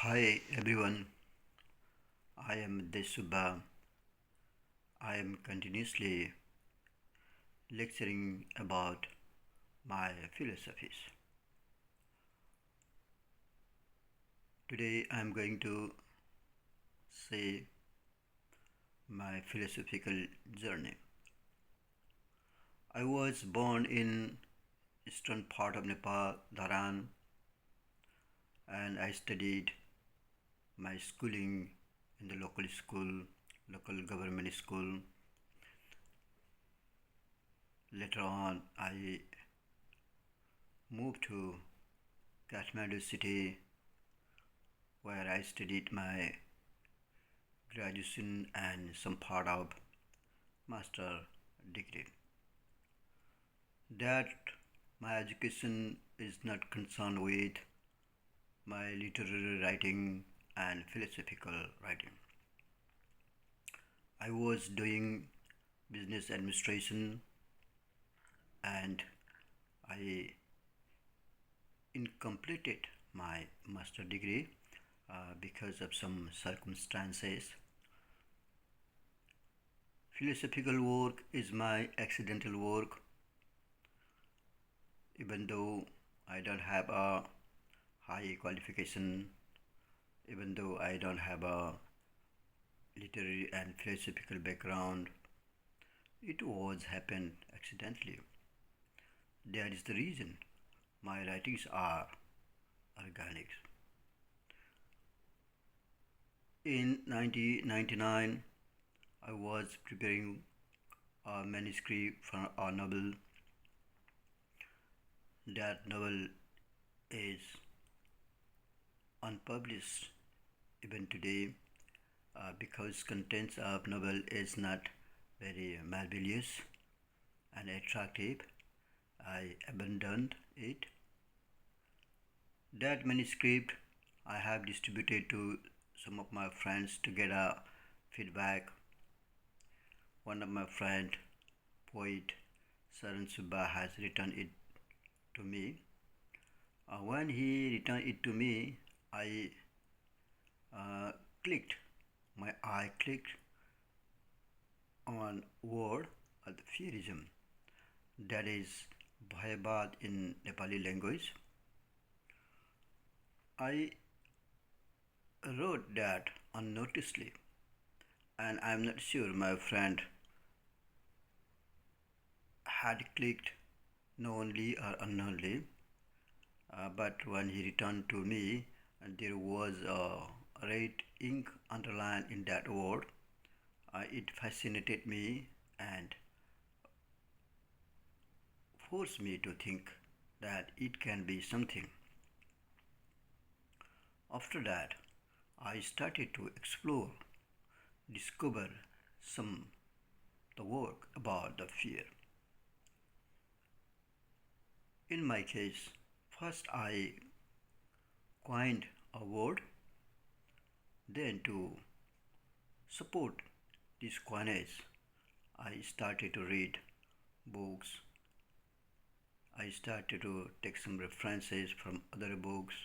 Hi everyone, I am Desh Subba. I am continuously lecturing about my philosophies. Today I am going to say my philosophical journey. I was born in eastern part of Nepal, Dharan, and I studied my schooling in the local government school. Later on, I moved to Kathmandu city where I studied my graduation and some part of master degree. That my education is not concerned with my literary writing and philosophical writing. I was doing business administration and I incompleted my master degree because of some circumstances. Philosophical work is my accidental work, even though I don't have a high qualification, even though I don't have a literary and philosophical background. It was happened accidentally. That is the reason my writings are organic. In 1999, I was preparing a manuscript for a novel. That novel is unpublished even today because contents of novel is not very marvelous and attractive. I abandoned it. That manuscript I have distributed to some of my friends to get a feedback. One of my friend, poet Desh Subba, has written it to me. When he returned it to me, I clicked. My eye clicked on word of Fearism. That is Bhayabad in Nepali language. I wrote that unnoticedly, and I am not sure my friend had clicked knowingly or unknowingly, but when he returned to me, there was a red ink underlined in that word. It fascinated me and forced me to think that it can be something. After that, I started to explore, discover some the work about the fear. In my case, first I coined a word, then to support this coinage, I started to read books. I started to take some references from other books.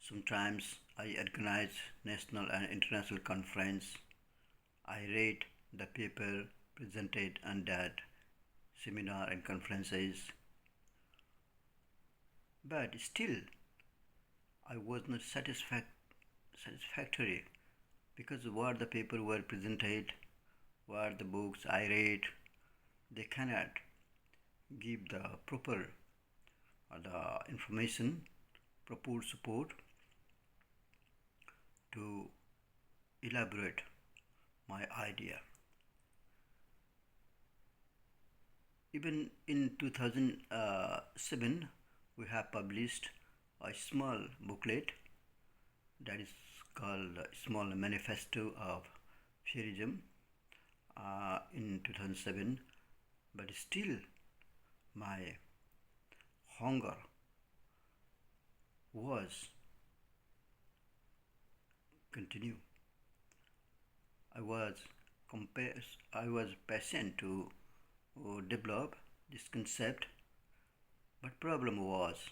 Sometimes I organize national and international conference. I read the paper presented on that seminar and conferences. But still, I was not satisfactory because what the paper were presented, what the books I read, they cannot give the proper the information, proper support to elaborate my idea. Even in 2007, we have published a small booklet that is called Small Manifesto of Fearism in 2007, but still my hunger was continue. I was I was patient to develop this concept, but problem was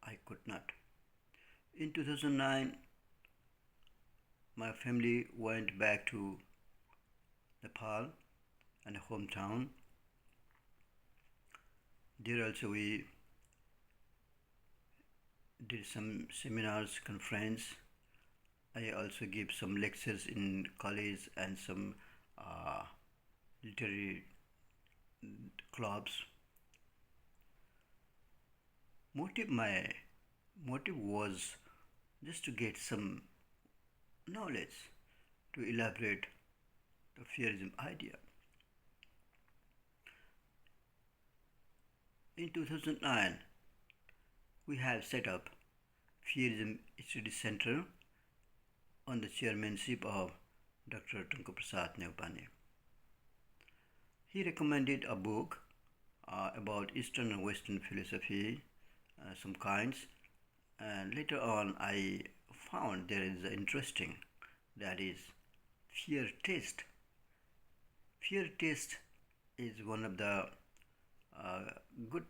I could not. In 2009, my family went back to Nepal and hometown. There also we did some seminars, conference. I also give some lectures in college and some uh, literary clubs. My motive was just to get some knowledge to elaborate the Fearism idea. In 2009, we have set up Fearism Study Center on the chairmanship of Dr. Tunku Prasad Neupane. He recommended a book about Eastern and Western philosophy, some kinds, and later on I found there is interesting, that is fear test. Fear test is one of the good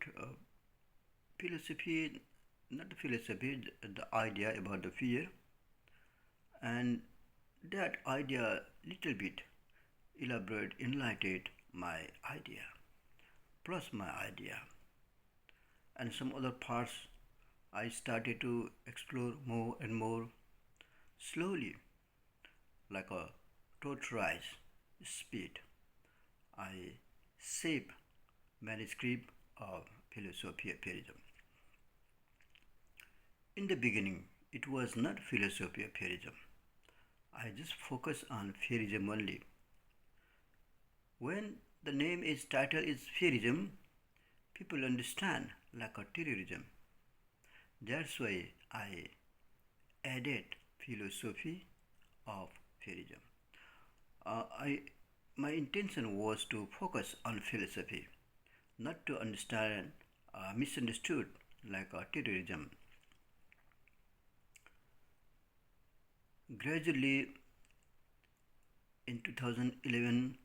philosophy, not philosophy, the idea about the fear, and that idea little bit elaborate, enlightened my idea, plus my idea, and some other parts I started to explore more and more slowly, like a tortoise speed. I shape manuscript of Philosophy of Fearism. In the beginning, it was not Philosophy of Fearism. I just focus on Fearism only. When the name is title is Fearism, people understand like a terrorism. That's why I added philosophy of Fearism. My intention was to focus on philosophy, not to understand misunderstood like terrorism. Gradually, in 2011,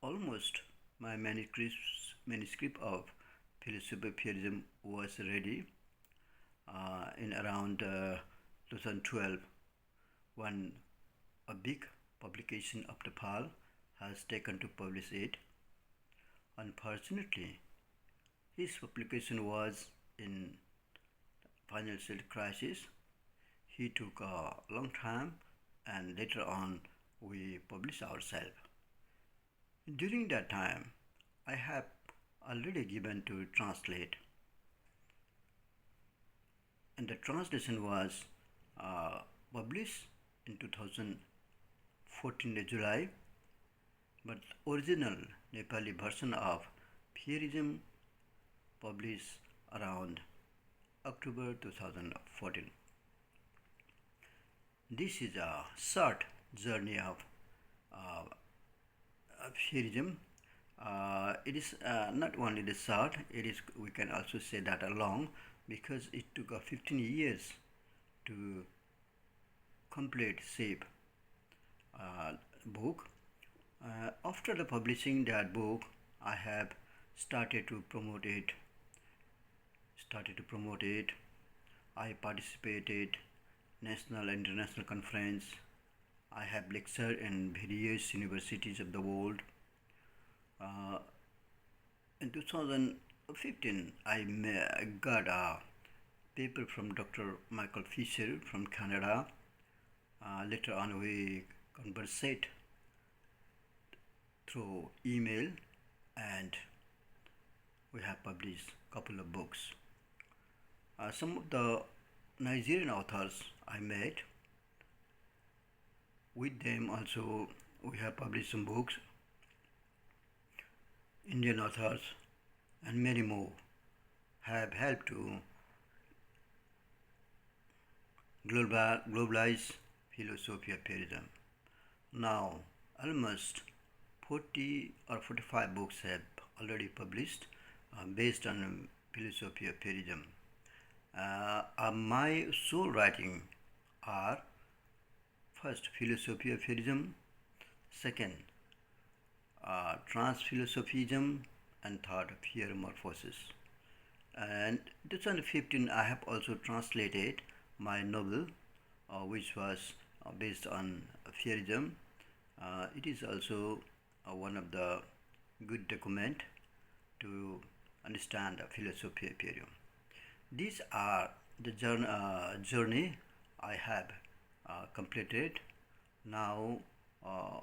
almost my manuscript of Philosophy of Fearism was ready. In around 2012, when a big publication of Nepal has taken to publish it. Unfortunately, his publication was in financial crisis. He took a long time, and later on we published ourselves. During that time, I have already given to translate, and the translation was published in 2014 July, but original Nepali version of Fearism published around October 2014. This is a short journey of Fearism. It is not only the short, it is, we can also say that a long, because it took 15 years to complete shape book. After the publishing that book, I have started to promote it. I participated national and international conference. I have lectured in various universities of the world. In 2015, I got a paper from Dr. Michael Fisher from Canada. Later on, we conversate through email, and we have published a couple of books. Some of the Nigerian authors I met, with them also we have published some books. Indian authors and many more have helped to globalize Philosophy of Fearism. Now, almost 40 or 45 books have already published based on Philosophy of Fearism. My sole writing are first Philosophy of Fearism, second Trans-Philosophism, and third Fearmorphosis. And in 2015 I have also translated my novel, which was based on Fearism. It is also one of the good document to understand philosophy of Ethereum. These are the journey I have completed. Now,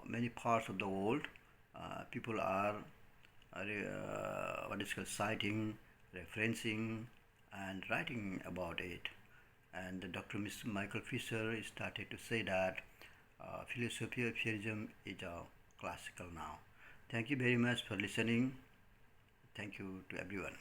many parts of the world, people are what is called citing, referencing, and writing about it. And Dr. Mr. Michael Fisher started to say that philosophy of Fearism is classical now. Thank you very much for listening. Thank you to everyone.